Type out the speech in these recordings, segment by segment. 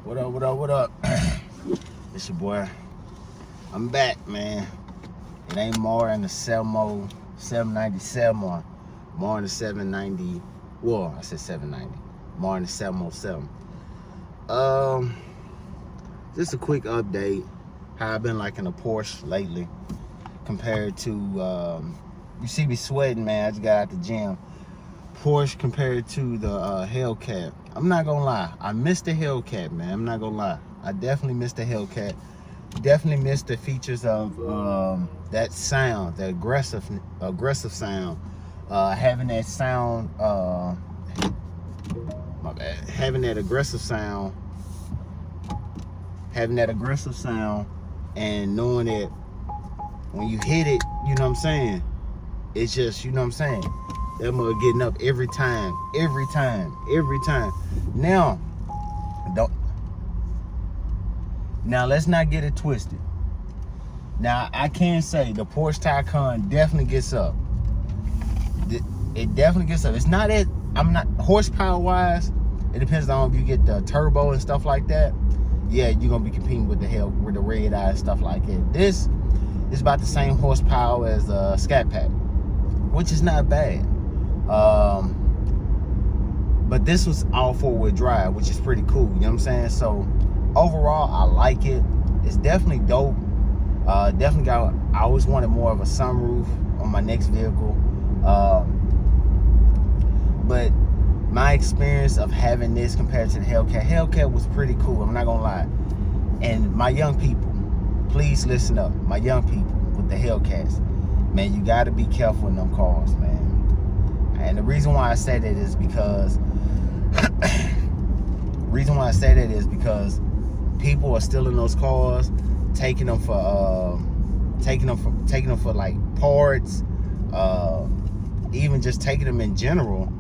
What up, what up, what up? It's your boy. I'm back, man. It ain't more in the 797 or more in the 790. Well, I said 790. More in the 707. Just a quick update. How I've been liking the Porsche lately compared to, you see me sweating, man. I just got out the gym. Porsche compared to the Hellcat. I'm not gonna lie, I missed the Hellcat, man. I'm not gonna lie, I definitely missed the Hellcat. Definitely missed the features of that sound, the aggressive sound. Having that sound, my bad. Having that aggressive sound, and knowing that when you hit it, you know what I'm saying. It's just, you know what I'm saying. That mother getting up every time. Now let's not get it twisted. Now I can say the Porsche Taycan definitely gets up. It definitely gets up. It's not that I'm not horsepower wise. It depends on if you get the turbo and stuff like that. Yeah, you're gonna be competing with the Redeye and stuff like it. This is about the same horsepower as a Scat Pack, which is not bad. But this was all four-wheel drive, which is pretty cool, you know what I'm saying? So overall, I like it. It's definitely dope. I always wanted more of a sunroof on my next vehicle. But my experience of having this compared to the Hellcat was pretty cool, I'm not gonna lie. And my young people, please listen up. My young people with the Hellcats, man, you gotta be careful in them cars, man. And the reason why I say that is because people are stealing those cars, taking them for like parts, even just taking them in general,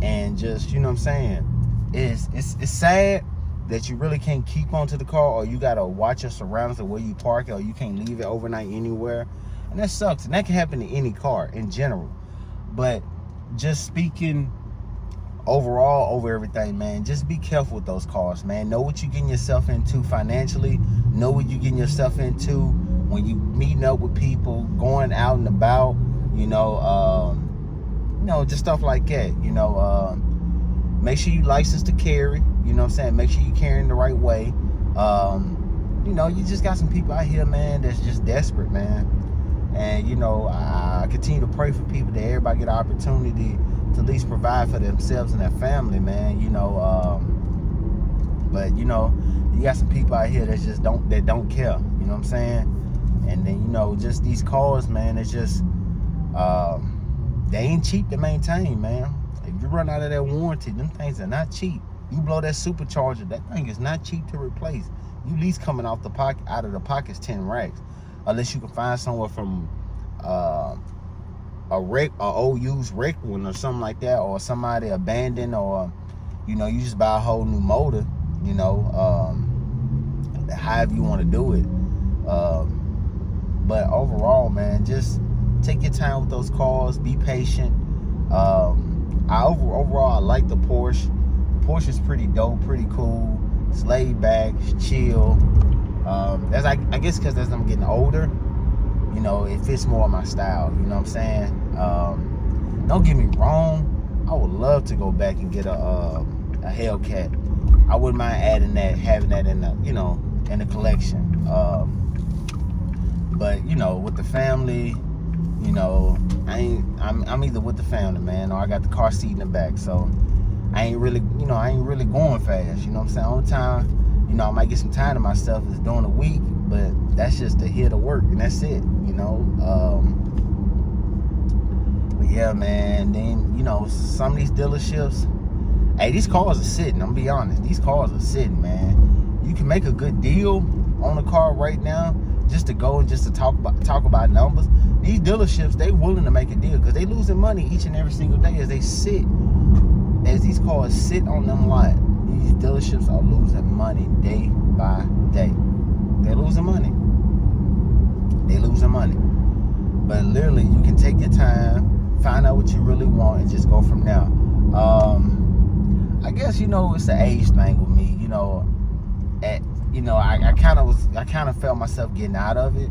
and just, you know what I'm saying. It's sad that you really can't keep onto the car, or you gotta watch your surroundings, the way you park it, or you can't leave it overnight anywhere, and that sucks. And that can happen to any car in general. But just speaking overall over everything, man, just be careful with those cars, man. Know what you're getting yourself into financially. Know what you're getting yourself into when you meeting up with people, going out and about, just stuff like that. Make sure you license to carry, you know what I'm saying? Make sure you're carrying the right way. You just got some people out here, man, that's just desperate, man. And I continue to pray for people that everybody get an opportunity to at least provide for themselves and their family, man. But you got some people out here that just don't care, you know what I'm saying? And then just these cars, man, it's just they ain't cheap to maintain, man. If you run out of that warranty, them things are not cheap. You blow that supercharger, that thing is not cheap to replace. You at least coming out of the pocket's 10 racks. Unless you can find somewhere from a old used wreck one or something like that, or somebody abandoned, or you just buy a whole new motor, however you want to do it. But overall, man, just take your time with those cars, be patient. Overall, I like the Porsche. The Porsche is pretty dope, pretty cool. It's laid back, it's chill. I guess because as I'm getting older, it fits more of my style, you know what I'm saying? Don't get me wrong, I would love to go back and get a Hellcat. I wouldn't mind having that in the, in the collection. But with the family, I'm either with the family, man, or I got the car seat in the back, so I ain't really going fast, you know what I'm saying? All the time, I might get some time to myself is during the week, but that's just to hit to work, and that's it, But yeah, man, then, some of these dealerships, hey, these cars are sitting, I'm gonna be honest, these cars are sitting, man. You can make a good deal on a car right now, just to go and just to talk about numbers. These dealerships, they willing to make a deal, because they losing money each and every single day as these cars sit on them lot. These dealerships are losing money day by day. They're losing money. But literally, you can take your time, find out what you really want, and just go from there. I guess, it's the age thing with me. I kind of felt myself getting out of it.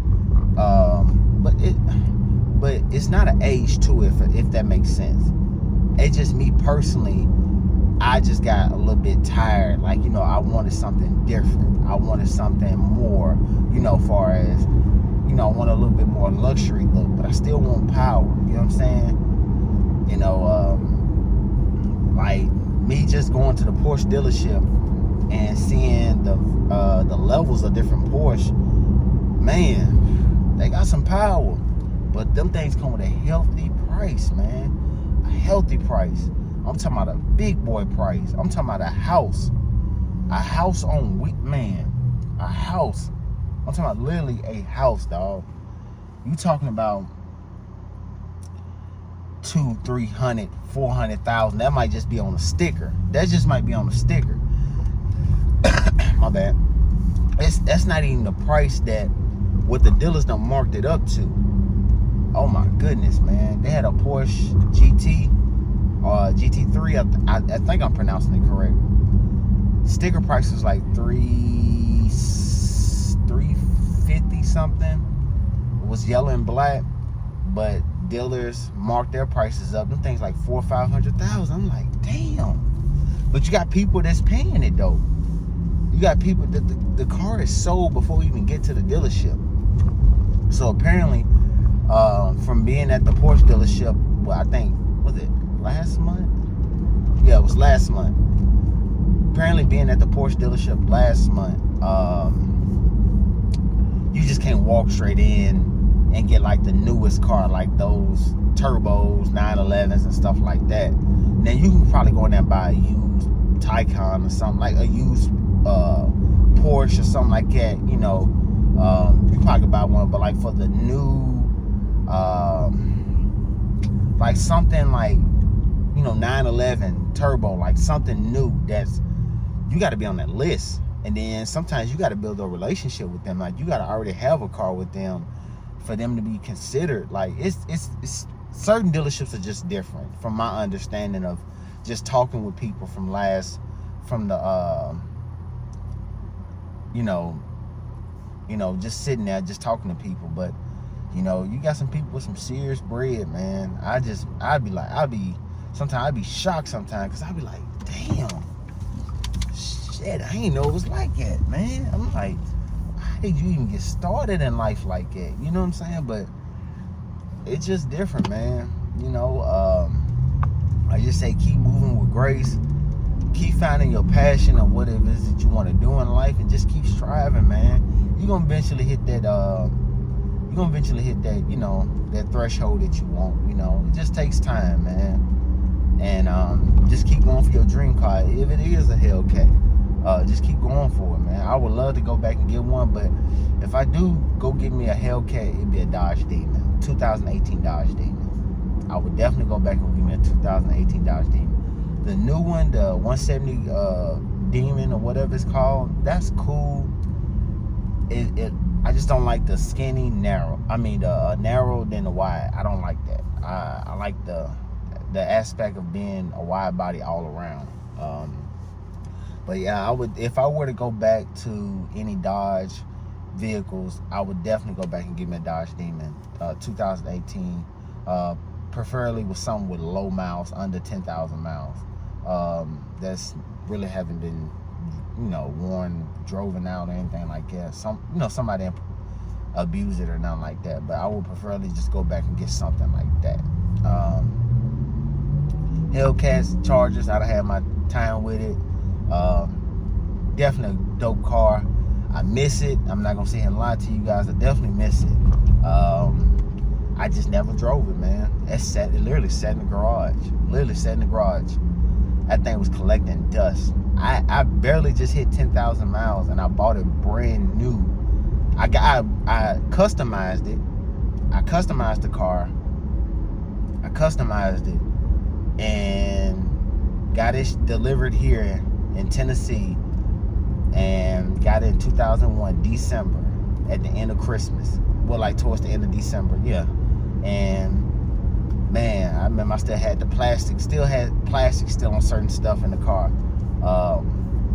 But it's not an age to it, if that makes sense. It's just me personally. I just got a little bit tired. Like, I wanted something different. I wanted something more, far as, I want a little bit more luxury look, but I still want power. You know what I'm saying? Like me just going to the Porsche dealership and seeing the levels of different Porsche, man, they got some power. But them things come with a healthy price, man. A healthy price. I'm talking about a big boy price. I'm talking about a house. A house on week, man. A house. I'm talking about literally a house, dog. You talking about 200, 300, 400,000. That might just be on a sticker. That just might be on a sticker. My bad. That's not even the price that what the dealers done marked it up to. Oh my goodness, man. They had a Porsche GT or GT3. I think I'm pronouncing it correct. Sticker price was like $350 something. It was yellow and black, but dealers marked their prices up. Them things like $400,000 or $500,000. I'm like, damn. But you got people that's paying it though. You got people that the car is sold before you even get to the dealership. So apparently, from being at the Porsche dealership, well, I think, was it last month? Yeah, it was last month. Apparently being at the Porsche dealership last month, you just can't walk straight in and get like the newest car, like those turbos, 911s and stuff like that. Now you can probably go in there and buy a used Taycan or something, like a used Porsche or something like that. You probably could buy one, but like for the new, like something like 911 turbo, like something new, that's, you got to be on that list. And then sometimes you got to build a relationship with them. Like you got to already have a car with them for them to be considered. Like it's certain dealerships are just different from my understanding of just talking with people from the just sitting there just talking to people. But you got some people with some serious bread, man. Sometimes I'd be shocked sometimes, because I'd be like, damn, shit, I ain't know it was like that, man. I'm like, how did you even get started in life like that? You know what I'm saying? But it's just different, man. I just say keep moving with grace. Keep finding your passion of what it is that you want to do in life, and just keep striving, man. You're gonna eventually hit that that threshold that you want. It just takes time, man. And just keep going for your dream car. If it is a Hellcat, just keep going for it, man. I would love to go back and get one, but if I do go get me a Hellcat, it'd be a Dodge Demon, 2018 Dodge Demon. I would definitely go back and get me a 2018 Dodge Demon. The new one, the 170 Demon or whatever it's called, that's cool. I just don't like the skinny narrow. I mean, the narrow than the wide. I don't like that. I like the aspect of being a wide body all around. But yeah, I would, if I were to go back to any Dodge vehicles, I would definitely go back and get me a Dodge Demon 2018, preferably with something with low miles, under 10,000 miles. That's really haven't been worn, driven out or anything like that. Somebody abused it or nothing like that. But I would preferably just go back and get something like that. Hellcats, Chargers, I'd have my time with it. Definitely a dope car. I miss it. I'm not gonna sit here and lie to you guys. I definitely miss it. I just never drove it, man. It literally sat in the garage. That thing was collecting dust. I barely just hit 10,000 miles, and I bought it brand new. I customized it. I customized the car. I customized it and got it delivered here in Tennessee, and got it in 2001 December, at the end of Christmas. Well, like towards the end of December, yeah. And man, I remember I still had the plastic, still on certain stuff in the car.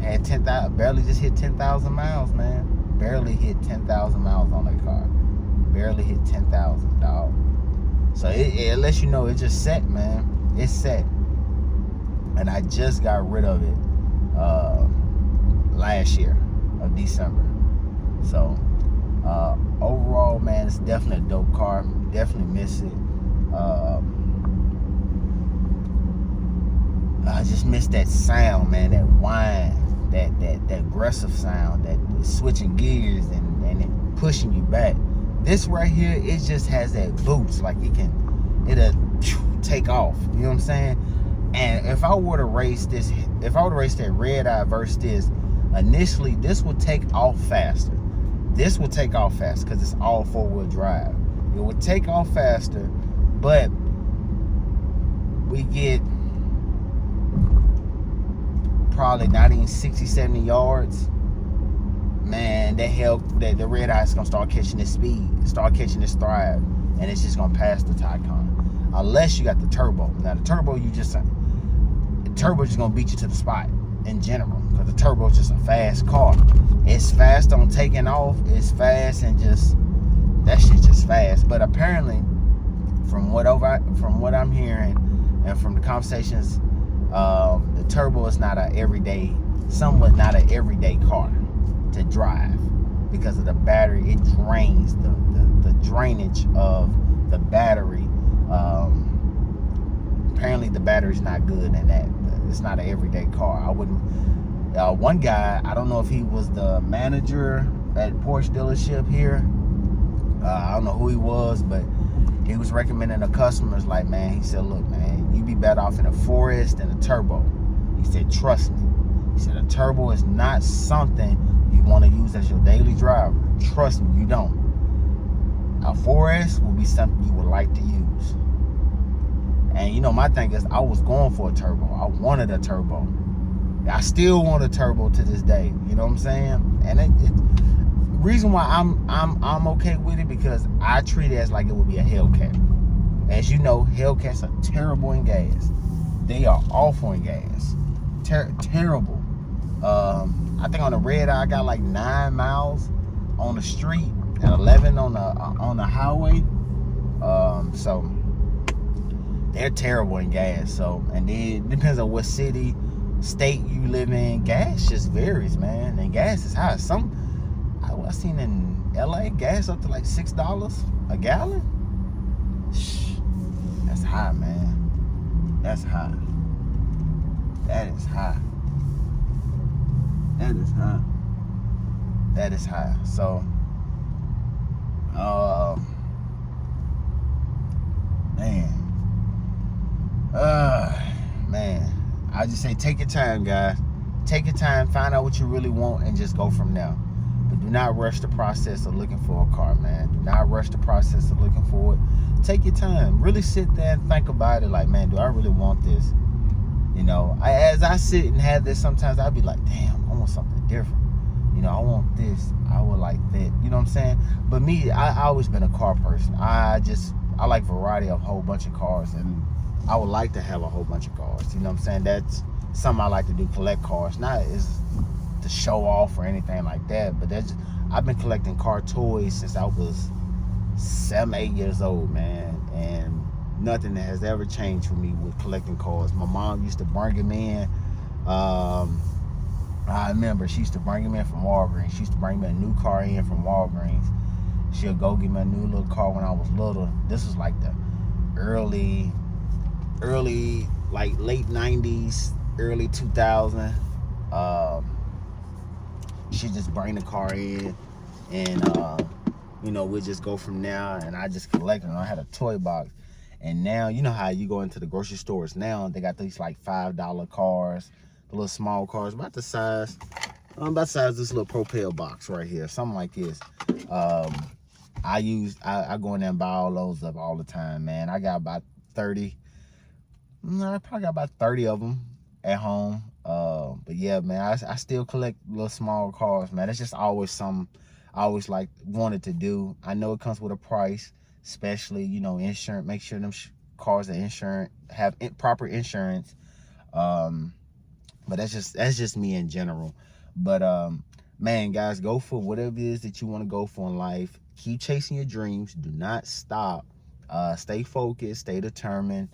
Had 10,000, barely just hit 10,000 miles, man. Barely hit 10,000 miles on that car. Barely hit 10,000, dog. So it lets you know it just set, man. It's set. And I just got rid of it last year of December. So overall, man, it's definitely a dope car. Definitely miss it. I just miss that sound, man. That whine, that aggressive sound, that switching gears and it pushing you back. This right here, it just has that boost, like it'll take off. You know what I'm saying? And if I were to race this, if I were to race that Redeye versus this, initially this would take off faster. This will take off faster because it's all four-wheel drive. It would take off faster, but we get probably not even 60, 70 yards. Man, the Redeye is gonna start catching this speed, start catching this thrive, and it's just gonna pass the Taycan. Unless you got the turbo. Now the turbo, the turbo just gonna beat you to the spot in general, because the turbo is just a fast car. It's fast on taking off. It's fast and just that shit's just fast. But apparently, from what I'm hearing and from the conversations, the turbo is not somewhat not an everyday car to drive because of the battery. It drains the drainage of the battery. Apparently the battery's not good in that. It's not an everyday car. I wouldn't. One guy, I don't know if he was the manager at Porsche dealership here. I don't know who he was, but he was recommending the customers, like, man, he said, look, man, you be better off in a Forest than a turbo. He said, trust me. He said, a turbo is not something you want to use as your daily driver. Trust me, you don't. A Forest will be something you would like to use. And, you know, my thing is, I was going for a turbo. I wanted a turbo. I still want a turbo to this day. You know what I'm saying? And reason why I'm okay with it, because I treat it as like it would be a Hellcat. As you know, Hellcats are terrible in gas. They are awful in gas. Terrible. I think on the Redeye I got like 9 miles on the street and 11 on the highway. So they're terrible in gas. So, and it depends on what city, state you live in. Gas just varies, man. And gas is high. I seen in LA gas up to like $6 a gallon. That's high, man. That's high. That is high. That is high. That is high. So, man, I just say take your time, guys. Take your time, find out what you really want, and just go from there. But do not rush the process of looking for a car, man. Do not rush the process of looking for it. Take your time. Really sit there and think about it. Like, man, do I really want this? You know, as I sit and have this, sometimes I'll be like, damn, I want something different. You know, I want this. I would like that. You know what I'm saying? But me, I always been a car person. I like variety of a whole bunch of cars, and I would like to have a whole bunch of cars. You know what I'm saying? That's something I like to do, collect cars. Not as to show off or anything like that, but I've been collecting car toys since I was 7, 8 years old, man, and nothing has ever changed for me with collecting cars. My mom used to bring them in. I remember she used to bring them in from Walgreens. She used to bring me a new car in from Walgreens. She'll go get me a new little car when I was little. This was like the early, like late 90s, early 2000. She just bring the car in, and you know, we'll just go from there. And I just collect them. I had a toy box, and now you know how you go into the grocery stores now, they got these like $5 cars, the little small cars about the size of this little propel box right here, something like this. I go in there and buy all those up all the time, man. I got about 30. I probably got about 30 of them at home. But yeah, man, I still collect little small cars, man. It's just always something I always wanted to do. I know it comes with a price, especially, you know, insurance. Make sure them cars are insurance, have proper insurance. But that's just me in general. But man, guys, go for whatever it is that you want to go for in life. Keep chasing your dreams. Do not stop. Stay focused. Stay determined.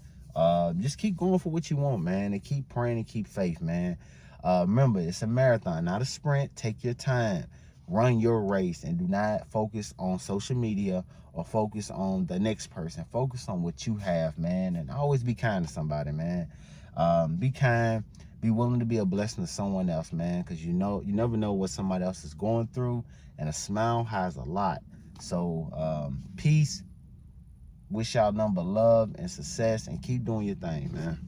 Just keep going for what you want, man, and keep praying and keep faith, man. Remember, it's a marathon, not a sprint. Take your time. Run your race, and do not focus on social media or focus on the next person. Focus on what you have, man, and always be kind to somebody, man. Be kind. Be willing to be a blessing to someone else, man, because you never know what somebody else is going through, and a smile has a lot. So peace. Wish y'all nothing but love and success, and keep doing your thing, man.